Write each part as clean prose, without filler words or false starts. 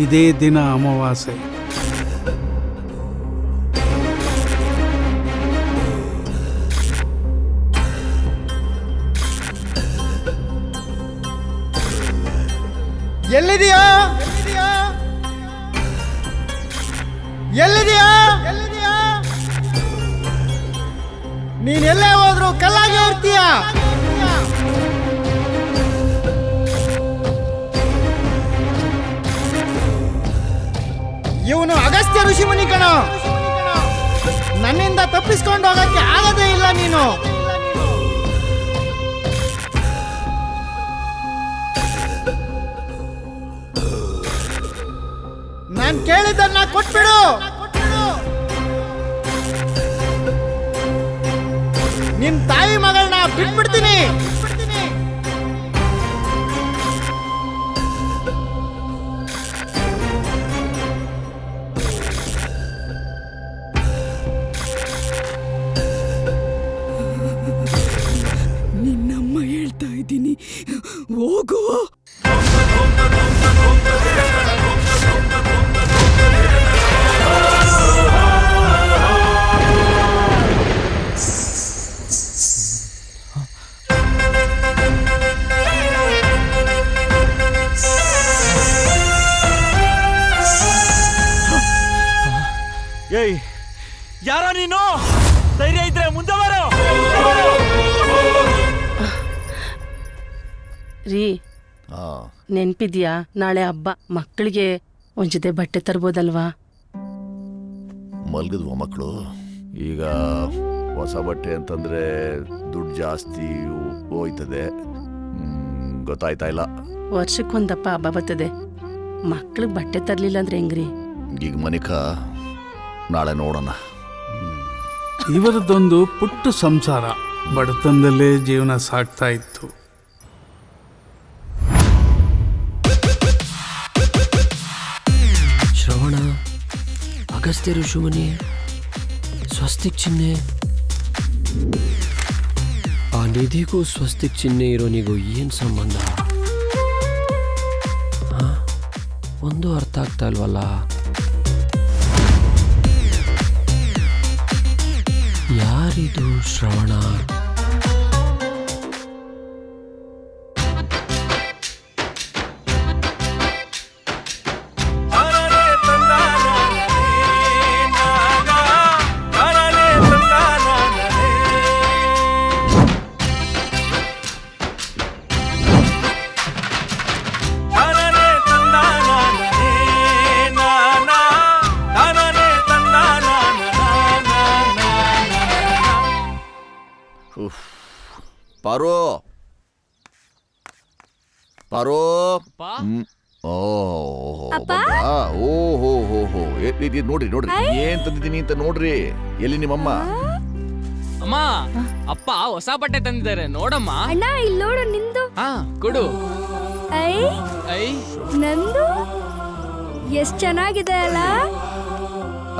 ಇದೇ ದಿನ ಅಮಾವಾಸ್ಯೆ. ಎಲ್ಲಿದೆಯಾ ನೀನ್ ಎಲ್ಲೇ ಹೋದ್ರು ಕಲ್ಲಾಗೆ ಇರ್ತೀಯ. ಇವನು ಅಗಸ್ತ್ಯ ಋಷಿ ಮುನಿ ಕಣ. ನನ್ನಿಂದ ತಪ್ಪಿಸ್ಕೊಂಡು ಹೋಗಕ್ಕೆ ಆಗದೇ ಇಲ್ಲ ನೀನು. ನಾನು ಕೇಳಿದ್ದನ್ನ ಕೊಟ್ಬಿಡು. ನಿನ್ ತಾಯಿ ಮಗಳನ್ನ ಬಿಟ್ಬಿಡ್ತೀನಿ. ನಿನ್ನಮ್ಮ ಹೇಳ್ತಾ ಇದ್ದೀನಿ, ಹೋಗು. ಏಯ್, ಯಾರೋ ನೀನು? ಧೈರ್ಯ ಇದ್ರೆ ಮುಂದೆ ಬರೋ. ರೀ, ನೆನ್ಪಿದ್ಯಾ? ನಾಳೆ ಹಬ್ಬ, ಮಕ್ಕಳಿಗೆ ಒಂದ್ ಜೊತೆ ಬಟ್ಟೆ ತರ್ಬೋದಲ್ವಾ? ಮಲ್ಗದ್ವ ಮಕ್ಕಳು? ಈಗ ಹೊಸ ಬಟ್ಟೆ ಅಂತಂದ್ರೆ ದುಡ್ಡು ಜಾಸ್ತಿ ಹೋಯ್ತದೆ. ಗೊತ್ತಾಯ್ತಾ ಇಲ್ಲ? ವರ್ಷಕ್ಕೊಂದಪ್ಪ ಹಬ್ಬ ಬರ್ತದೆ, ಮಕ್ಳಿಗೆ ಬಟ್ಟೆ ತರ್ಲಿಲ್ಲ ಅಂದ್ರೆ ಹೆಂಗ್ರಿ? ಈಗ ಮನಿಕ ನಾಳೆ ನೋಡೋಣ. ಇವರದೊಂದು ಪುಟ್ಟ ಸಂಸಾರ, ಬಡತನದಲ್ಲೇ ಜೀವನ ಸಾಗ್ತಾ ಇತ್ತು. ಶ್ರವಣ, ಅಗಸ್ತ್ಯ ಋಷಿಮುನಿ, ಸ್ವಸ್ತಿಕ್ ಚಿಹ್ನೆ. ಆ ನಿಧಿಗೂ ಸ್ವಸ್ತಿಕ್ ಚಿಹ್ನೆ ಇರೋನಿಗೂ ಏನ್ ಸಂಬಂಧ? ಒಂದು ಅರ್ಥ ಆಗ್ತಾ ಇಲ್ವಲ್ಲ. ಯಾರಿದು ಶ್ರವಣ? ಪಾರೋ ಪಾರೋ. ಓಹೋ, ನೋಡ್ರಿ ನೋಡ್ರಿ ಏನ್ ತಂದಿದ್ದೀನಿ ಅಂತ ನೋಡ್ರಿ. ಎಲ್ಲಿ ನಿಮ್ಮಮ್ಮ? ಅಮ್ಮ, ಅಪ್ಪ ಹೊಸ ಬಟ್ಟೆ ತಂದಿದ್ದಾರೆ ನೋಡಮ್ಮ. ಅಣ್ಣ, ಇಲ್ಲಿ ನೋಡು ನಿಂದು. ಹಾ, ಕೊಡು. ಐ ಐ ನಂದು ಎಷ್ಟ್ ಚೆನ್ನಾಗಿದೆ ಅಲ್ಲ.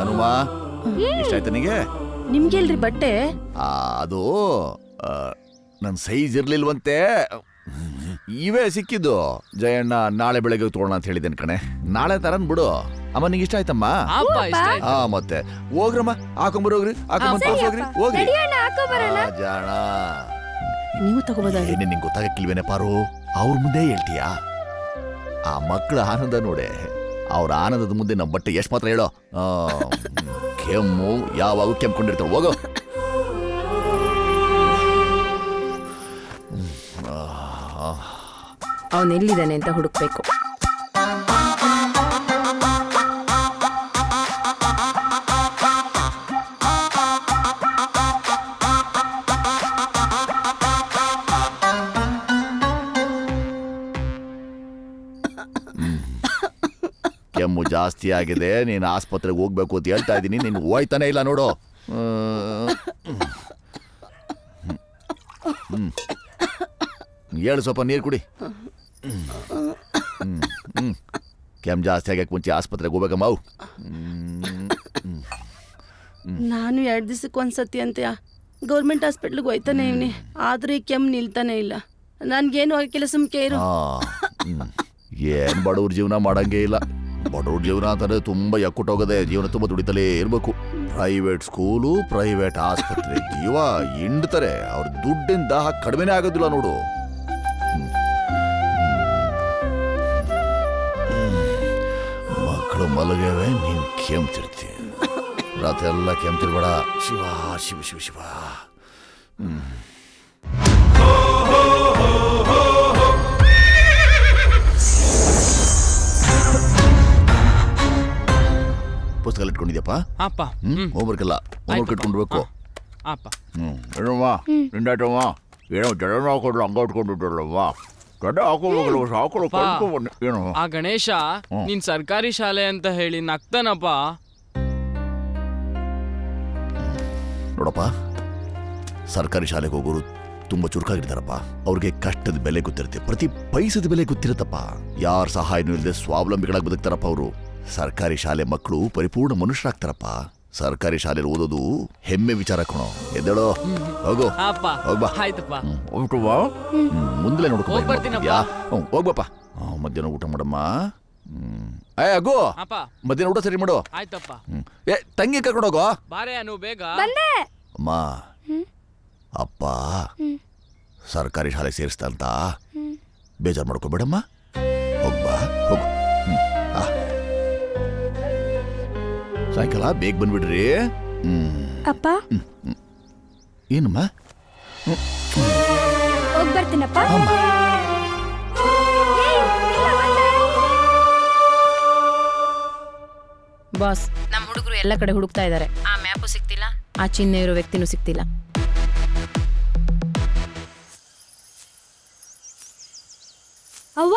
ಹನುಮ, ಇಷ್ಟ ಆಯ್ತು ನಿಗೆ? ನಿಮ್ಗೆಲ್ರಿ ಬಟ್ಟೆ? ಅದು ನನ್ನ ಸೈಜ್ ಇರ್ಲಿಲ್ವಂತೆ, ಇವೇ ಸಿಕ್ಕಿದ್ದು. ಜಯಣ್ಣ ನಾಳೆ ಬೆಳಗ್ಗೆ ತಗೊಳ್ಳೋಣ ಅಂತ ಹೇಳಿದ್ದೇನೆ ಕಣೆ. ನಾಳೆ ತರನ್ ಬಿಡು. ಅಮ್ಮ, ನಿಂಗೆ ಇಷ್ಟ ಆಯ್ತಮ್ಮ? ಮತ್ತೆ ಹೋಗ್ರಮ್ಮ, ಹಾಕೊಂಬರೋಗ್ರಿ, ಹೋಗ್ರಿ. ಜಾಣ, ನೀವು ತಗೋಬೋದಾಗಿ. ನಿಂಗೆ ಗೊತ್ತಾಗಕ್ಕಿಲ್ವೇನೆ ಪಾರು? ಅವ್ರ ಮುಂದೆ ಹೇಳ್ತೀಯಾ? ಆ ಮಕ್ಕಳ ಆನಂದ ನೋಡೆ. ಅವ್ರ ಆನಂದದ ಮುಂದೆ ನಮ್ಮ ಬಟ್ಟೆ ಎಷ್ಟು ಮಾತ್ರ ಹೇಳೋ. ಕೆಮ್ಮು ಯಾವಾಗ ಕೆಮ್ಕೊಂಡಿರ್ತಾವ. ಹೋಗೋ. ಅವನೆಲ್ಲಿದ್ದಾನೆ ಅಂತ ಹುಡುಕ್ಬೇಕು. ಕೆಮ್ಮು ಜಾಸ್ತಿ ಆಗಿದೆ, ನೀನು ಆಸ್ಪತ್ರೆಗೆ ಹೋಗ್ಬೇಕು ಅಂತ ಹೇಳ್ತಾ ಇದ್ದೀನಿ. ನೀನು ಹೋಯ್ತಾನೆ ಇಲ್ಲ ನೋಡು. ಹೇಳು, ಸ್ವಲ್ಪ ನೀರು ಕುಡಿ. ಕೆಮ್ಮು ಜಾಸ್ತಿ ಆಗಕ್ಕೆ ಮುಂಚೆ ಆಸ್ಪತ್ರೆಗೆ ಹೋಗ್ಬೇಕಮ್ಮ. ನಾನು 2 ದಿವಸಕ್ಕೆ ಒಂದ್ಸತಿ ಅಂತ ಗೌರ್ಮೆಂಟ್ ಹಾಸ್ಪಿಟ್ಲಿಗೆ ಹೋಯ್ತಾನೆ ಇವನಿ, ಆದ್ರೆ ಕೆಮ್ಮು ನಿಲ್ತಾನೆ ಇಲ್ಲ. ನನ್ಗೇನು ಆಗಿಲ್ಲ, ಸುಮ್ಕೆ ಇರು. ಏನ್ ಬಡವ್ರ ಜೀವನ ಮಾಡಂಗೇ ಇಲ್ಲ. ಬಡವ್ರ ಜೀವನ ಅಂತಂದ್ರೆ ತುಂಬಾ ಎಕ್ಕುಟ್ಟೋಗದೆ. ಜೀವನ ತುಂಬಾ ದುಡಿತಲೇ ಇರ್ಬೇಕು. ಪ್ರೈವೇಟ್ ಸ್ಕೂಲು, ಪ್ರೈವೇಟ್ ಆಸ್ಪತ್ರೆ, ಜೀವ ಹಿಂಡ್ತಾರೆ. ಅವ್ರ ದುಡ್ಡಿನ ದಾಹ ಕಡಿಮೆನೇ ಆಗೋದಿಲ್ಲ ನೋಡು. ಮಕ್ಕಳು ಮಲಗವೆ, ನೀನ್ ಕೆಮ್ತಿರ್ತಿ. ರಾತ್ರಿ ಎಲ್ಲ ಕೆಮ್ತಿರ್ಬೇಡ. ಶಿವ ಶಿವ ಶಿವ ಶಿವ. ಪುಸ್ತಕ ಇಟ್ಕೊಂಡಿದ್ಯಪ್ಪ? ಅಪ್ಪ ಹೋಮ್ವರ್ಕ್ ಎಲ್ಲ ಹೋಮ್ವರ್ಕ್ ಇಟ್ಕೊಂಡಿರ್ಬೇಕು. ಅಪ್ಪ ಏನವ್ವ ನಿಂದಾಯ್ತವ್ವ? ಏನೋ ಜಡ ಹಾಕೊಂಡ್ರು ಹಂಗ ಇಟ್ಕೊಂಡಿದ್ದಲ್ಲವ್ವ. ಜಡ ಹಾಕೋಬೇಕಲ್ವ? ಹಾಕೊಳ್ಳೋ ಕಳ್ಕೊಬನ್ನಿ. ಏನು ಆ ಗಣೇಶ ನೀನ್ ಸರ್ಕಾರಿ ಶಾಲೆ ಅಂತ ಹೇಳಿ ನಗ್ತಾನಪ್ಪ. ನೋಡಪ್ಪ, ಸರ್ಕಾರಿ ಶಾಲೆಗೆ ಹೋಗೋರು ತುಂಬಾ ಚುರುಕಾಗಿರ್ತಾರಪ್ಪ. ಅವ್ರಿಗೆ ಕಷ್ಟದ ಬೆಲೆ ಗೊತ್ತಿರುತ್ತೆ, ಪ್ರತಿ ಪೈಸದ ಬೆಲೆ ಗೊತ್ತಿರುತ್ತಪ್ಪ. ಯಾರ ಸಹಾಯನೂ ಇಲ್ಲದೆ ಸ್ವಾವಲಂಬಿಗಳಾಗಿ ಬದುಕ್ತಾರಪ್ಪ ಅವರು. ಸರ್ಕಾರಿ ಶಾಲೆ ಮಕ್ಕಳು ಪರಿಪೂರ್ಣ ಮನುಷ್ಯರಾಗ್ತಾರಪ್ಪ. ಸರ್ಕಾರಿ ಶಾಲೆಯಲ್ಲಿ ಓದೋದು ಹೆಮ್ಮೆ ವಿಚಾರ ಕಣೋ. ಎದ್ದೇಳೋ, ಹೋಗು. ಹೋಗ್ಬಾ. ಆಯ್ತಪ್ಪ. ಮುಂದೆ ಹೋಗ್ಬರ್ತೀನಪ್ಪ. ಹೋಗ್ಬಪ್ಪ. ಮಧ್ಯಾಹ್ನ ಊಟ ಮಾಡಮ್ಮ. ಅಗೋ, ಅಪ್ಪ ಮಧ್ಯಾಹ್ನ ಊಟ ಸರಿ ಮಾಡು. ಆಯ್ತಪ್ಪ. ತಂಗಿ ಕರ್ಕೊಂಡೋಗೋ. ಬಾರೆ ಅನು ಬೇಗ. ಅಮ್ಮ, ಅಪ್ಪ ಸರ್ಕಾರಿ ಶಾಲೆ ಸೇರಿಸ್ತಾ ಅಂತ ಬೇಜಾರು ಮಾಡ್ಕೋಬೇಡಮ್ಮ. ಹೋಗ್ಬಾ, ಹೋಗು. ಸಾಯಂಕಾಲ ಬೇಗ ಬಂದ್ಬಿಡ್ರಿ. ಅಪ್ಪ ಏನಮ್ಮ? ಹೋಗ್ ಬರ್ತೀನಪ್ಪ. ಬಾಸ್, ನಮ್ಮ ಹುಡುಗರು ಎಲ್ಲ ಕಡೆ ಹುಡುಕ್ತಾ ಇದ್ದಾರೆ. ಆ ಮ್ಯಾಪು ಸಿಗ್ತಿಲ್ಲ, ಆ ಚಿಹ್ನೆ ಇರೋ ವ್ಯಕ್ತಿನೂ ಸಿಗ್ತಿಲ್ಲ. ಅವ್ವ,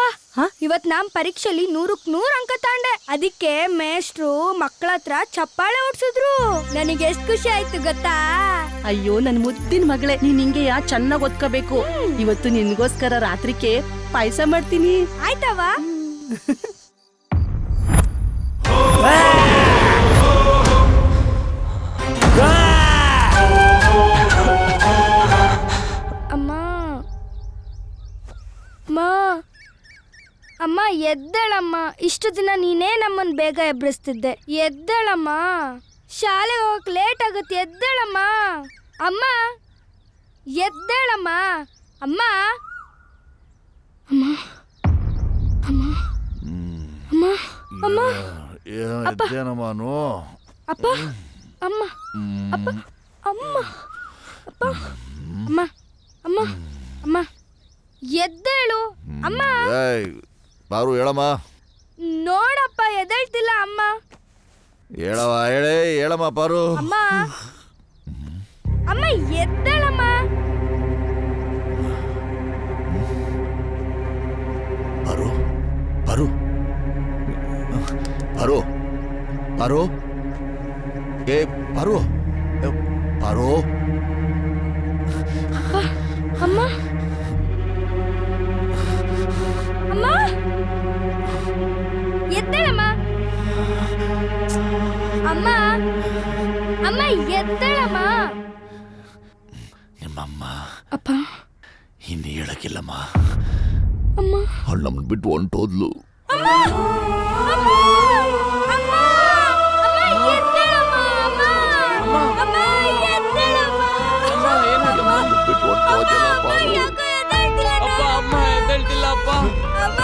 ಇವತ್ ನಾನ್ ಪರೀಕ್ಷೆಲಿ 100ಕ್ಕೆ 100 ಅಂಕ ತಾಂಡೆ. ಅದಕ್ಕೆ ಮೇಷ್ಟ್ರು ಮಕ್ಕಳ ಹತ್ರ ಚಪ್ಪಾಳೆ ಓಡ್ಸಿದ್ರು. ನನಗೆ ಎಷ್ಟು ಖುಷಿ ಆಯ್ತು ಗೊತ್ತಾ? ಅಯ್ಯೋ ನನ್ ಮುದ್ದಿನ ಮಗಳೇ, ನೀನ್ ಹಿಂಗೆ ಚೆನ್ನಾಗ್ ಓದ್ಕೋಬೇಕು. ಇವತ್ತು ನಿನ್ಗೋಸ್ಕರ ರಾತ್ರಿಗೆ ಪಾಯಸ ಮಾಡ್ತೀನಿ. ಆಯ್ತವ್ವ. ಅಮ್ಮ, ಅಮ್ಮ ಎದ್ದೇಳಮ್ಮ. ಇಷ್ಟು ದಿನ ನೀನೇ ನಮ್ಮನ್ ಬೇಗ ಎಬ್ಬಿಸ್ತಿದ್ದೆ. ಎದ್ದೇಳಮ್ಮ, ಶಾಲೆಗೆ ಹೋಗಕ್ ಲೇಟ್ ಆಗುತ್ತೆ. ಎದ್ದೇಳಮ್ಮ. ಅಮ್ಮ ಎದ್ದೇಳಮ್ಮ. ಅಮ್ಮ ಅಮ್ಮ ಅಮ್ಮ ಅಮ್ಮ ಅಮ್ಮ ಏನಮ್ಮನು? ಅಪ್ಪ ಅಮ್ಮ ಅಪ್ಪ ಅಮ್ಮ ಅಪ್ಪ ಅಮ್ಮ ಅಮ್ಮ ಅಮ್ಮ ಎದ್ದೇಳು ಅಮ್ಮ. ಬಾರು, ಹೇಳಮ್ಮ. ನೋಡಪ್ಪ ಎದ್ದೇಳ್ತಿಲ್ಲ ಅಮ್ಮ. ಹೇಳವ, ಹೇಳಮ್ಮ ಪಾರು. ಅಮ್ಮ ಅಮ್ಮ ಎದ್ದೇಳಮ್ಮ. ಪಾರು, ಪಾರು, ಪಾರು, ಪಾರು, ಪಾರು, ಪಾರು. ಅಮ್ಮ ಅಮ್ಮ ಎದ್ದೇಳಮ್ಮ. ಅಮ್ಮ ಅಮ್ಮ ಎದ್ದೇಳಮ್ಮ. ನಿಮ್ಮಮ್ಮ ಅಪ್ಪ ಇನ್ನು ಹೇಳಕ್ಕಿಲ್ಲಮ್ಮ. ಅಮ್ಮ ಅವಳು ನಮ್ಮನ್ನು ಬಿಟ್ಟು ಹೊಂಟೋದ್ಲು. ಅಮ್ಮ ಅಮ್ಮ ಅಮ್ಮ ಅಮ್ಮ ಎದ್ದೇಳಮ್ಮ. ಅಮ್ಮ ಅಮ್ಮ ಎದ್ದೇಳಮ್ಮ. ಬಿಟ್ಟು ಹೊಂಟೋದ್ಲಪ್ಪ. ಯಾಕೋ ಎದ್ದೇಳ್ತಿಲ್ಲ. ಅಪ್ಪ ಅಮ್ಮ ಎದ್ದೇಳ್ತಿಲ್ಲ ಅಪ್ಪ. ಅಮ್ಮ